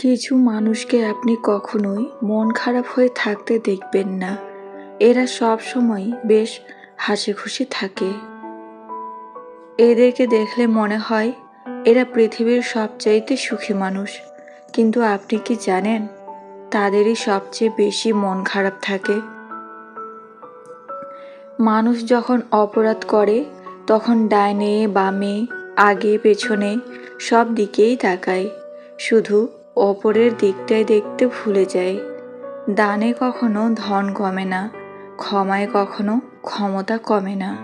কিছু মানুষকে আপনি কখনোই মন খারাপ হয়ে থাকতে দেখবেন না। এরা সব সময় বেশ হাসিখুশি থাকে। এদেরকে দেখলে মনে হয় এরা পৃথিবীর সবচাইতে সুখী মানুষ। কিন্তু আপনি কি জানেন তাদেরই সবচেয়ে বেশি মন খারাপ থাকে। মানুষ যখন অপরাধ করে তখন ডাইনে বামে আগে পেছনে সব দিকেই তাকায়, শুধু ওপরের দিকটাই দেখতে ভুলে যায়। দানে কখনো ধন কমে না, ক্ষমায় কখনো ক্ষমতা কমে না।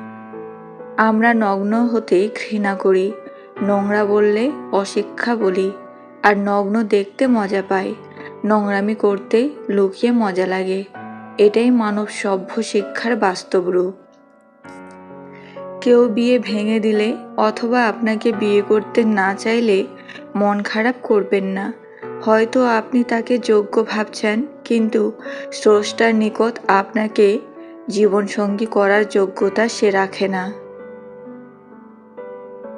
আমরা নগ্ন হতেই ঘৃণা করি, নোংরা বললে অশিক্ষা বলি, আর নগ্ন দেখতে মজা পাই, নোংরামি করতে লুকিয়ে মজা লাগে। এটাই মানব সভ্য শিক্ষার বাস্তব রূপ। কেউ বিয়ে ভেঙে দিলে অথবা আপনাকে বিয়ে করতে না চাইলে মন খারাপ করবেন না। হয়তো আপনি তাকে যোগ্য ভাবছেন, কিন্তু স্রষ্টার নিকট আপনাকে জীবনসঙ্গী করার যোগ্যতা সে রাখে না।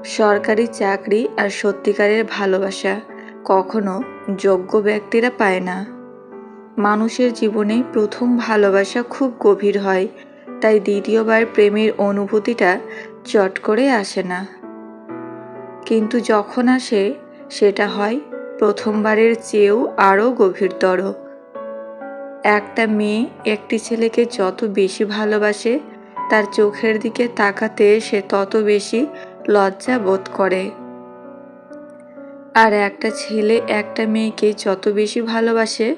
সরকারি চাকরি আর সত্যিকারের ভালোবাসা কখনো যোগ্য ব্যক্তিরা পায় না। মানুষের জীবনে প্রথম ভালোবাসা খুব গভীর হয়, তাই দ্বিতীয়বার প্রেমের অনুভূতিটা চট করে আসে না। কিন্তু যখন আসে সেটা হয় প্রথমবারের চেয়েও আরও গভীরতর। একটা মেয়ে একটি ছেলেকে যত বেশি ভালোবাসে, তার চোখের দিকে তাকাতে সে তত বেশি লজ্জা বোধ করে। আর একটা ছেলে একটা মেয়েকে যত বেশি ভালোবাসে,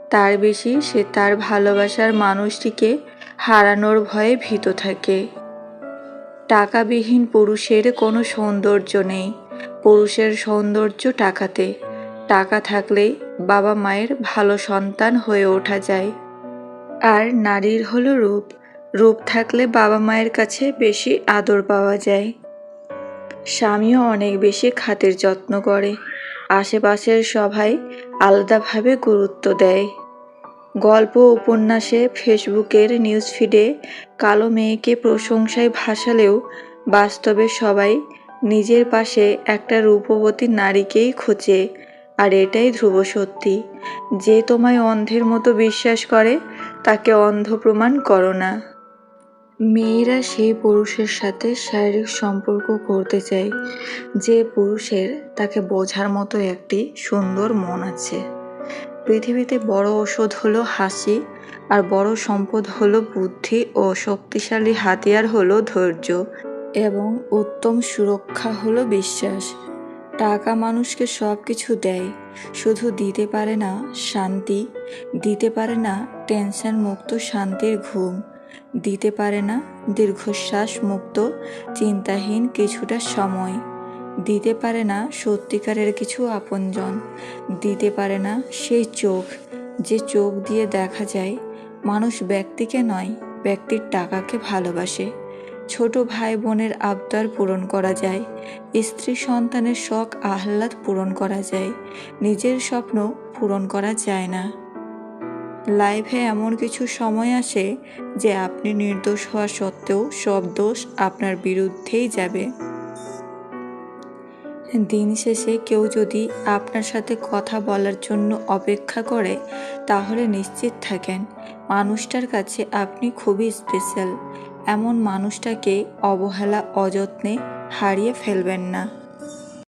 তার বেশি সে তার ভালোবাসার মানুষটিকে হারানোর ভয়ে ভীত থাকে। টাকাবিহীন পুরুষের কোনো সৌন্দর্য নেই, পুরুষের সৌন্দর্য টাকাতে। টাকা থাকলেই বাবা মায়ের ভালো সন্তান হয়ে ওঠা যায়। আর নারীর হলো রূপ, রূপ থাকলে বাবা মায়ের কাছে বেশি আদর পাওয়া যায়। স্বামীও অনেক বেশি খাতির যত্ন করে, আশেপাশের সবাই আলাদাভাবে গুরুত্ব দেয়। গল্প উপন্যাসে ফেসবুকের নিউজ ফিডে কালো মেয়েকে প্রশংসায় ভাসালেও বাস্তবে সবাই নিজের পাশে একটা রূপবতী নারীকেই খোঁজে। আর এটাই ধ্রুব সত্যি, যে তোমায় অন্ধের মতো বিশ্বাস করে তাকে অন্ধ প্রমাণ করো না। মেয়েরা সেই পুরুষের সাথে শারীরিক সম্পর্ক করতে চায় যে পুরুষের তাকে বোঝার মতো একটি সুন্দর মন আছে। পৃথিবীতে বড় ঔষধ হলো হাসি, আর বড় সম্পদ হলো বুদ্ধি, ও শক্তিশালী হাতিয়ার হলো ধৈর্য, এবং উত্তম সুরক্ষা হলো বিশ্বাস। টাকা মানুষকে সব কিছু দেয়, শুধু দিতে পারে না শান্তি, দিতে পারে না টেনশন মুক্ত শান্তির ঘুম, দিতে পারে না দীর্ঘশ্বাস মুক্ত চিন্তাহীন কিছুটা সময়, দিতে পারে না সত্যিকারের কিছু আপনজন, দিতে পারে না সেই চোখ, যে চোখ দিয়ে দেখা যায় মানুষ ব্যক্তিকে নয়, ব্যক্তির টাকাকে ভালোবাসে। ছোট ভাই বোনের আবদার পূরণ করা যায়, স্ত্রী সন্তানের শখ আহ্লাদ পূরণ করা যায়, নিজের স্বপ্ন পূরণ করা যায় না। লাইফে এমন কিছু সময় আসে যে আপনি নির্দোষ হওয়া সত্ত্বেও সব দোষ আপনার বিরুদ্ধেই যাবে। দিন শেষে কেউ যদি আপনার সাথে কথা বলার জন্য অপেক্ষা করে, তাহলে নিশ্চিত থাকেন মানুষটার কাছে আপনি খুবই স্পেশাল। এমন মানুষটাকে অবহেলা অযত্নে হারিয়ে ফেলবেন না।